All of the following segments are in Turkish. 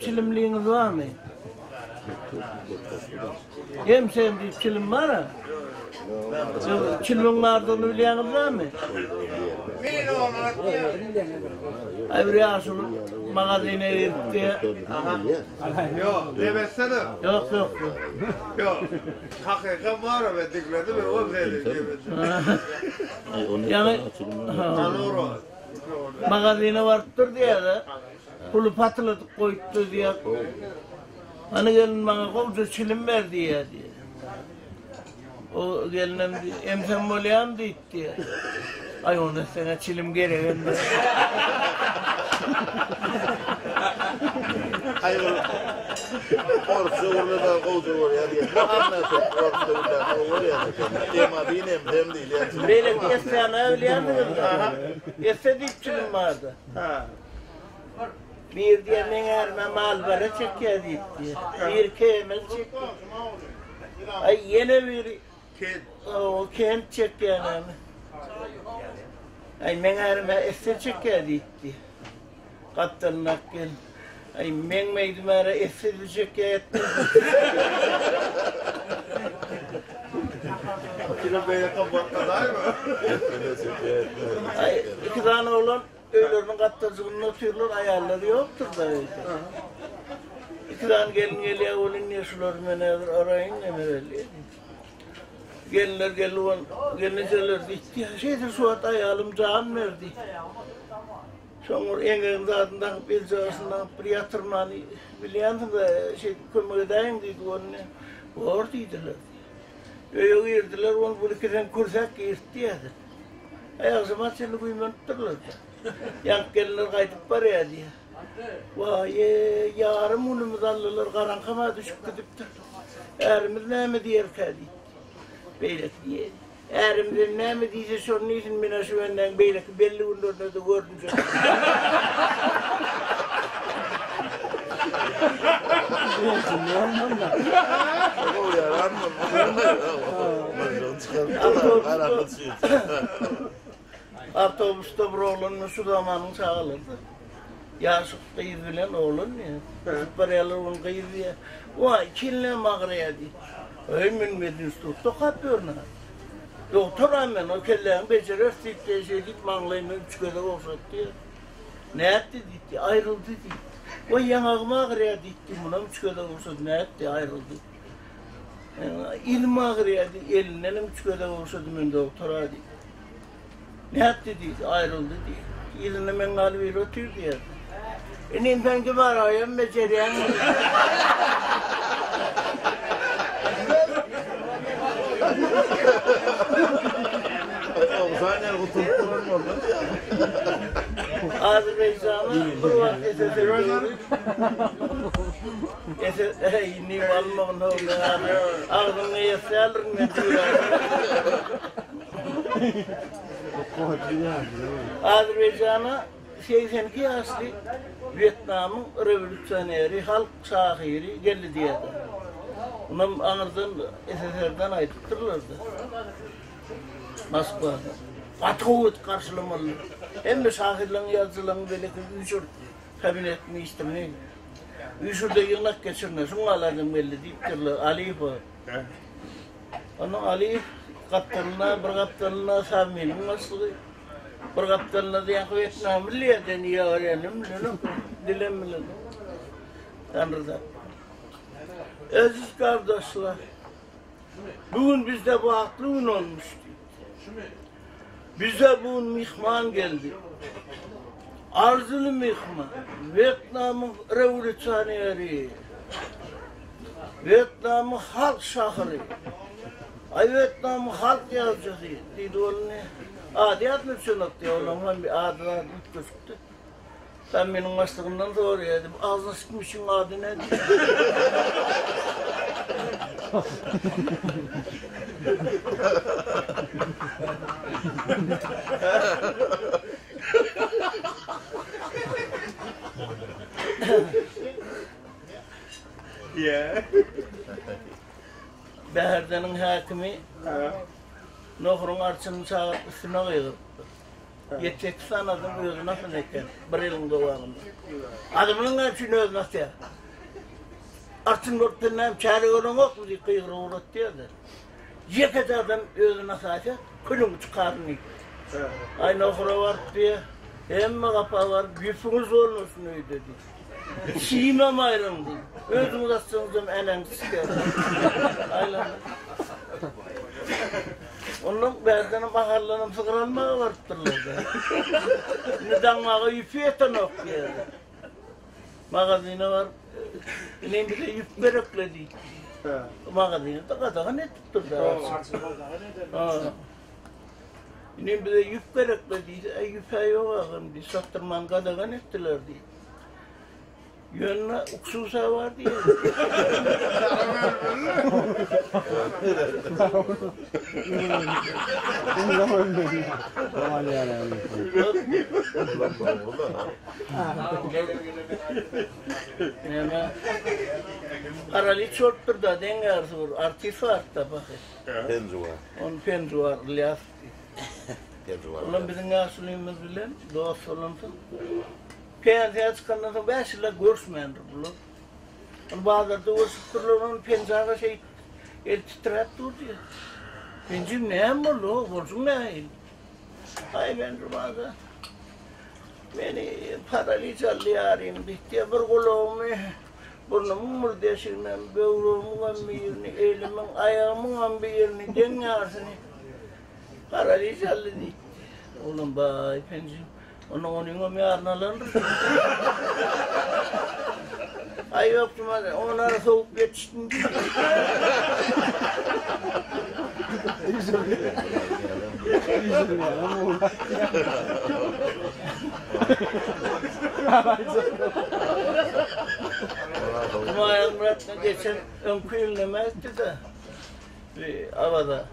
Çilimliğiniz var mı? Hem sevdiği çilim var ha? Çilimin vardı biliyorsunuz var mı? Ay bir asıl magazine verdi. Yok, demesene. Yok. Yok. Hakikat var ama dikledi mi? O dedi. Yani magazine vardır diye de pulu patladık koydu diye. Hani gelin bana kovca çilim ver diye. O gelinim emsem olayım deyip diye. Ay onu sana çilim gerek. Hayır. Orası orada kovca var ya diye. Anlatın orası orada var ya. Tema benim hem değil yani. Böyle kesene evliyandınız. Estedik çilim vardı. Bir diye meğerme malbara çekiyor deyip diye. Bir kemel çekiyor. Ay yine bir o kent çekiyor yani. Ay meğerme este çekiyor deyip diye. Kaptanlık gel. Ay men meydumara este çekiyor etti. Kilo böyle kapattı değil mi? Ay iki tane oğlan öylerin kaptacığını oturuyorlar, ayarları yoktur da öyle. İki tane gelin geliyor, oğlun yaşlılar menedir, arayın ne böyle. Gelinler gelin ihtiyaç şeydir, Suat ayalım can verdi. Sonra engelin zadından, belcağısından bir yatırmanı biliyorsun da kömür edeyim dedi onu. Oradaydılar. Öyle girdiler, onu bu ikiden kursak irtiydi. O zaman seni kuymanıttırlar. Yank gelinler kaydıp var ya diye. Vay yarım unumuz alırlar, karankama düşüp gidip de. Erimiz ne mi diyer kedi? Beylik diye. Erimizin ne mi diyse sorun için minasüvenden beylik belli günlerde de gördüm. O yaran Avtobusta bir oğlunun şu zamanını çağırırdı. Yaşık kıyız bilen oğlun ya. Parayalar onu kıyız diye. Vay kinle mağraya diye. Öymün mediniz tuttu kapıyorlar. Doktor hemen o kelleğin becerer siteye şeydik mağlayın üç kadar olsak diye. Ne etti diye ayrıldı diye. O yanağıma ağrıya diye buna üç kadar olsak ne etti ayrıldı. İlmi ağrıya diye elinden üç kadar olsak ben doktora diye. Ne etti diye ayrıldı diye. İlini ben galiba otur diye. Ben gibi arayayım beceriyen. Zaten oturtturan oldu. Azerbaycan'ı kurban SSR'ı İnni valmağın oldu abi. Ağzını yeselrin ne diyor. Azerbaycan'a 82 asli Vietnam'ın revolüsyoneri, halk şahiri geldi diye. Onun anırdan SSR'dan ayıttırırlardı. Moskva'da. Atavut karşılamalı. Hem de şahirlerin yazılarını böyle üçür kabinetini istemeye. Üçürde yılnak geçirme, şunlardan belli deyip durlar. Aliyev var. Onun Aliyev kaptanına, bir kaptanına Sami'nin nasıl? Bir kaptanına diyen Vietnam milliyeden iyi öğrenim, dilem bilen. Tanrı'da. Aziz kardeşler, bugün bizde bu haklı gün olmuştu. Bize bu mihman geldi. Arzulu mihman. Vietnam'ın revolüsyoneri. Vietnam'ın halk şahırı. Ay Vietnam'ın halk yazıcısı. Dedi onu ne? Adi adını söyledi. Ondan bir adı gözüktü. Ben benim başlığımdan doğru yedim. Ağzına sıkmışın adı ne? Yeah. Beherde'nin hakimi Nohrun arçının üstüne koydu. 78 adam özü nasıl eken, bir yılın doğanında. Adamın için özü nasıl ya? Artın ortadan çare olan yok mu diye kıyıra uğrat diyordu. Yeket adam özü nasıl eken, külün çıkarını. Aynı okura var diye, emme kapağı var, yüfünüz olmasın öyle dedi. Şiimem ayrıldı. Özümüz aslında enen sıkıyor. Aynen. Onun berdenim bakarlarım sıkıralmaya varıptırlar. Neden mağa yüpü eten okuyor. Magazine var, ne bir de yüp berekledi. Magazine de kadağı ne tutturdu. Ne bir de yüp berekledi. Yüpe yok ağam diye, sattırman kadağı ne ettiler diye. Yönüne uksusa var diye. Aralı çorttur da dengarsı var, artifi artta bakır. Penzuva. On penzuvar, lias. Penzuva. Ulan bizim aslımız bilen, dost olansın. Penzuva çıkandan sonra başıyla görüşmeyendir bunu. Bazıları da görüştürürler, onun penzuva şey, el titret dur diye. Pencim ne hem olur, borcum ne değil. Ay ben bazı. Beni paralı çalıya arayayım diye bir kuluğumu, burnumun mırdeşinden, böğrümün bir yerini, elimin, ayağımın bir yerini, dengarsını. Paralı çalı diye. Oğlum bay pencim, onun yarın alınır. Ay yoktum hadi, onlara soğuk yetiştim diye. Umayel Murat'la geçen önkü yıllemezdi de havada.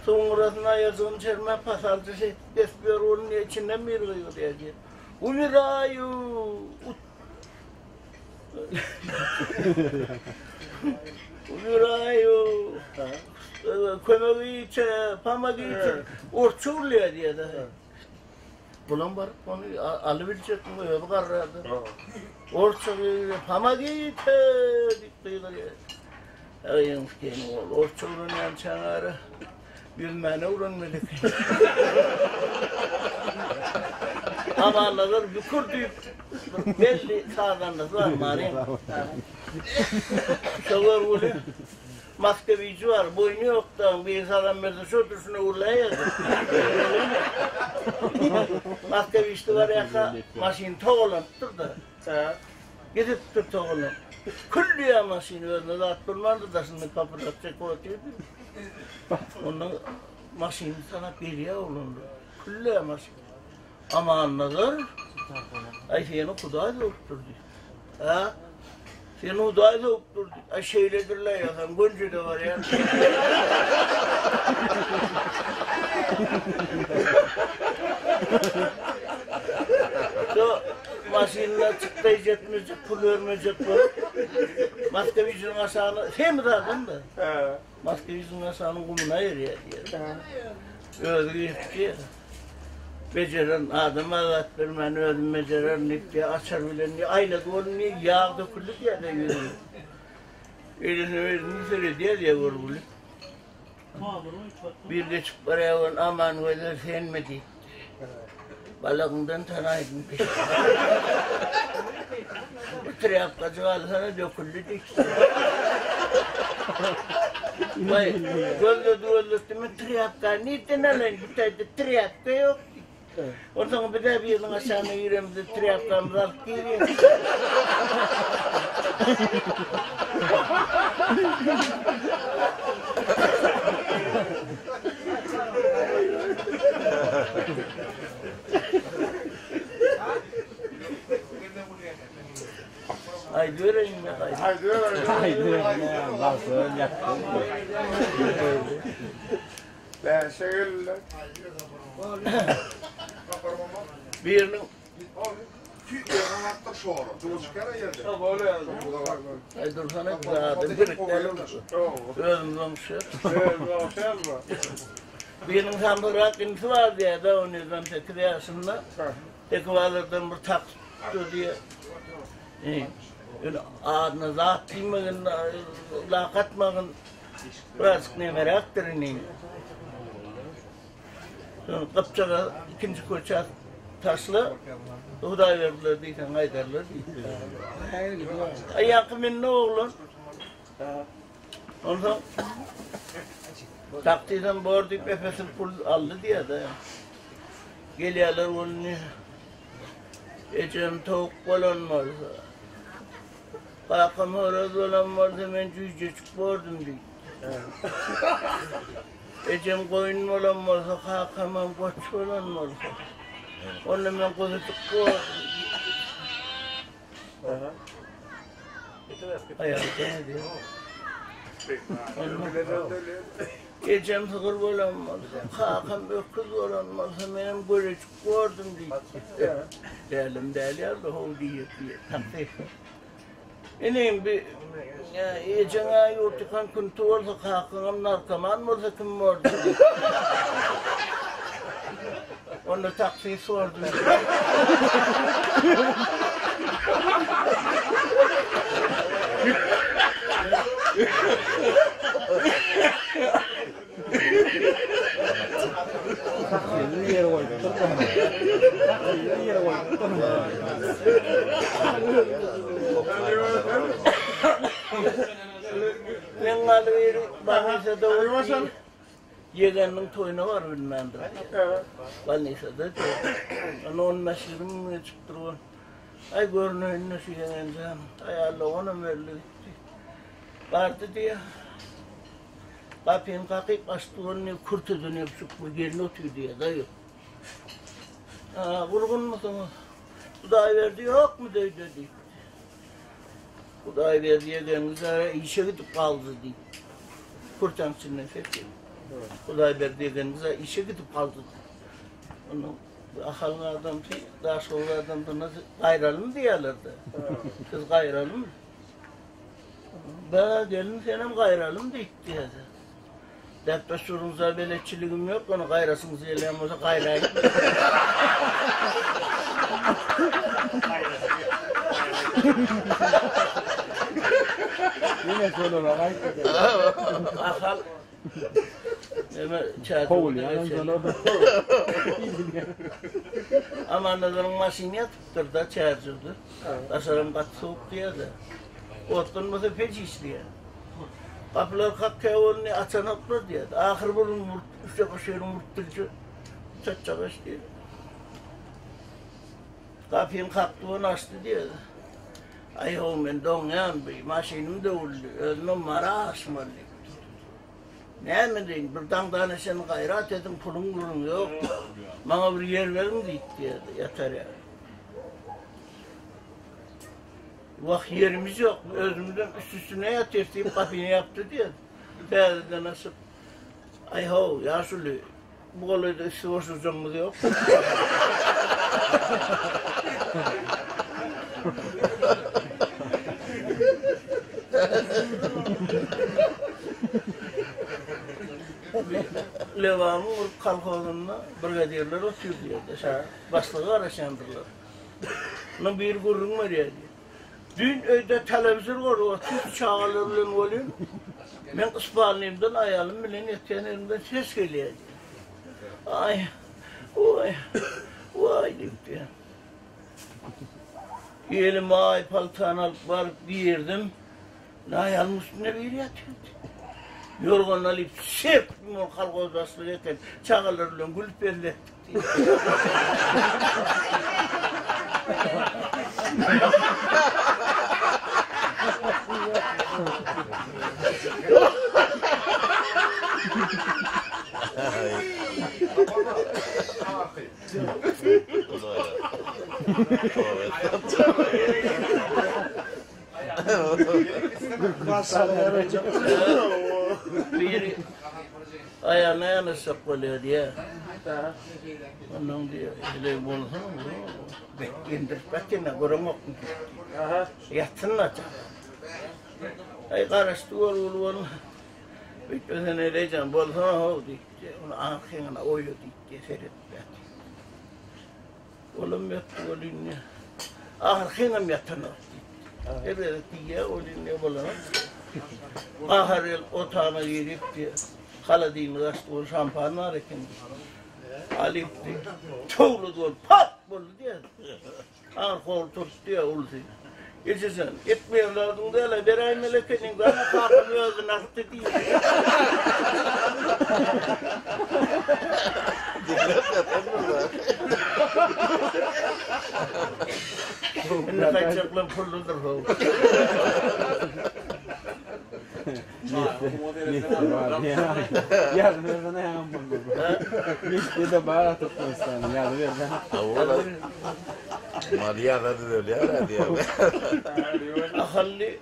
Sonrasında yazığın çerme pasalcı şey, desbiyor onun içinden bir kıyıyor diye. Umirayu! Umirayu! Kömeği içe, pamağı içe, orçuğluyor diye de. Ulan var, onu alıbilecek mi? Öyle karardı. Orçuğluyor, pamağı içe, diktiyor. Ayın kendini ol, orçuğluğun yan çanarı. Bilmene uğranmadık. Ama Allah'lar bükürdük. Belli sağdan da var mariyim. Şovar oluyor. Maskevici var, boynu yok da bir insan mesela şu düşüne uğurlayacak. Maskevici var yaka, maşin toğlanıptır da. Gidiptir toğlanıp. Küllüye maşini önüne de attırmandı da şimdi kapıratacak otuyordu. Onun maşini sana biriye olundu. Küllüye maşini. Ama anladın, ay seni kuday da okturdu. Ha? Seni kuday da okturdu. Ay şeyledirler ya, sen Gönce de var ya. So, maşinler çıklayacak, pul vermeyecek bu. Maskevici'nin aşağını, sen mi dağıdın da? Maskevici'nin aşağının kumuna yer ya diye. Öyle gitti. Beceren adım ağat vermeni ödüm beceren diye açar bilen diye aynı doğru niye yağ döküldü diye de yürüyor. Elini söyledi diye vurgulu. Bir de çık paraya var aman öyle sen mi diye. Balığından tanıydın peşin. Bu triyapkacı alsana döküldü diye. Vay, gözle duvarlıstı mı triyapka? Neyden alın? Triyapka yok. Oradan bir de bir yılın aşağına yüreğimizde triyapkamızı alıp geliyor. Haydi öğrenin ya haydi. Haydi öyle. Haydi ya, nasıl yaktın? Ben şehirler. Birinin ay dursana kızardı, birlikte olurdu. Özümden şey. Benim sandırak kimsi var diye de onu yüzden tekrar yaşında. Tekvarlardan bir tak tuttu diye. Ağzına zat değmegin, lakatmagın birazcık ne meraktır ineyim. Sonra kapçağa ikinci koça taşlı, Huday verdiler deyken aydarlar. Ayakı benim ne oğlum? Ondan taktiden bor deyip efesini pul aldı diye de. Geliyorlar onu. Ecem tavuk olanmaz. Kalkım horoz olanmaz hemen cücecik bordum diye. Ecem koyun olanmaz, kalkamam koç olanmaz. Onu ben kuzucuk bordum. Ayağım ne diyor? Ecem sıkır olanmaz, kalkam öküz olanmaz, hemen görecek bordum diye. Değerlim değerli o diye tabii. İneyim bir ecena yurtukan kuntu olsa kalkınım narkoman olsa kim oldu diye. Onu taksiye sordum. Ben galeri Banisa'da oldu. Yeğenin toyunu var bilmem de. Banisa'da. Onun mesleğim çıktı. Ay görünüyor nasıl yeğencan. Ay Allah ona verdi. Vardı diye. Kapıyım kalkıp açtığını kurtulduğunu yapışık bu yerine oturuyor diye dayı. Vurgun musunuz? Kuday verdi yok mu dedi. Kuday verdi yeğenimize işe gidip kaldı diye. Kurtan içinden seçti. Kuday verdi yeğenimize işe gidip kaldı diye. Onu akıllı adam ki daha sonra adam da nasıl gayralım diyorlardı. Siz gayralım mı? Ben gelin senem gayralım diye diye. Depte sorunuza belirtçiliğim yok, onu gayrasınız eleyem olsa gayrayım. Yine sonra Akal. Hemen çağırdı. Kovul ya. Sonra Ama anladığım masineye tuttur da çağırdı. Tasarım kat soğuk diye de. Otkun masa peç işliyor. Kapılar kakkaya onu açanaklar diye. Ahır bulun üstte kaşıyorum murtturcu. Çatçak açtı. Kapıyım kalktı onu açtı diye. Ay oğlum ben donyan bir maşinim de oldu. Özüm mara asmalı. Ne mi deyin? Birden tanesini gayrat edin pulun yok. Bana bir yer verin diye yatar ya. Vah yerimiz yok, özümüzden üstüne yatıyor deyip kapını yaptı diye. Değerli nasıl? Ay ho, yaşlı, bu kadar da sıvırsızcamız yok. Leva'nın kalkozunda brigadierler oturuyor diye. Başlığı araşandırlar. Onun bir gururun var ya diye. Dün evde televizyon var, o tüp çağlarıyla olayım. Ben ısmarlayımdan ayağım bilen yeteneğimden ses geliyor. Ay, vay, vay deyip ya. Elime ay paltağını alıp varıp giyirdim. Ayağımın üstüne bir yatıyordu. Yorgan alıp serptim o kalkoz basılı yeter. Çağlarıyla gülüp ellettik diye. Bir ayağına saklıyor diye. Onun diyor, öyle bulsun. Bekleyin, görmek. Yatsın açık. Ay karıştı oğlum. Bitmesen öyleyeceğim. Bolsana ho dikti. Onu arkasına oyu dikti. Seyrettiler. Oğlum yattı oğlum ya. Arkasına mı yattın o? Evet diye oğlum ya bolana. Ahar el otağına girip diye. Haladığını kaçtı o şampanı ararken. Alıp diye. Çoğulu doğru pat boldu diye. Ağır kol tuttu ya oldu. Geçirsen, etmiyorlardı da öyle, berayim melekenin bana kalkmıyordu, nakıttı değil. Dikkat yapamıyorlar. Ne kaçakla pulludur o. Yardım versene hemen bunu. Misli de bağır tutmasın. Yardım versene. Oğlan. Maria da öyle herhalde ya. Ahalli,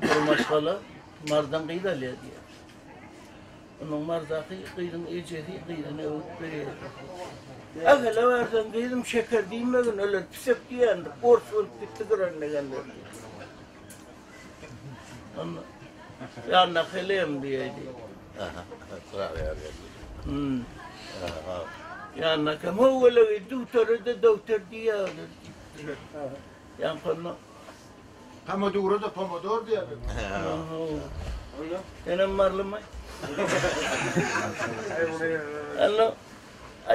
bu maşkala, mardan kıydalı diye. Onun mardakı kıydın ecedi, kıydın öğütleri. Evvela vardan kıydım şeker değmedin, öyle pisep diyen, borç olup bitti kıranına geldi. Yanına kılıyım diyeydi. Sıra ya. Yanına kama öyle doktor diye alır. Yan konu. Pomodoro da pomodoro diye. Benim varlığım. Allah,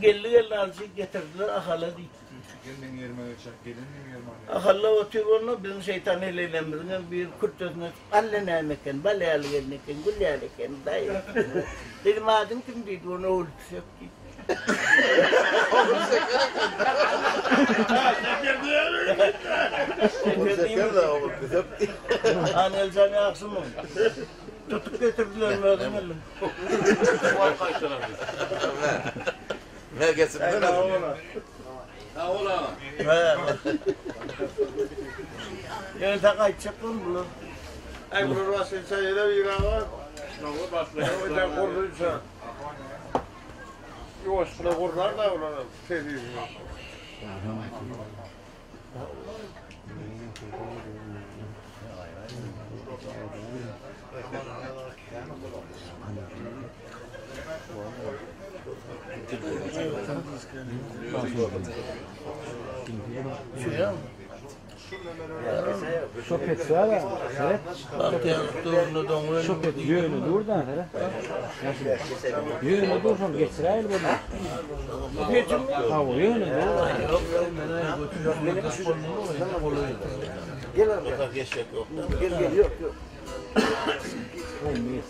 geldi alçı getirdiler, ahala dikti. Gelin yerime geçecek, gelin yerime. Ahalla oturuyorlar, bizim şeytan eylemlerine bir kurt özüne, Allah ne mekan, balayal gelmeken, gulyaleken, dayı. Dedim adın kim dedi, onu oldu septi. Şeker de olur. Anel sana yaksın mı? Tutuk getirdiler mi özüm elim? Ne geçsin ben Oğlan. Ha oğlan. Yani tak açacak mı bunu? Ay bunu rasın sayıda bir var. Ne başlıyor? O da korkunca. Yok, şurada korkar da oğlan. Sevdiğim. Şuraya mı? Şopet sıra da. Seret. Bak ya, doğrunu donguyor. Şopet yönü dur da. Yönü dur sonra geç sırayla bunu. Geçim. Ha o yönü dur. Yok, benim Gel abi. Yok geçecek yok. Gel yok yok. Olmuyor.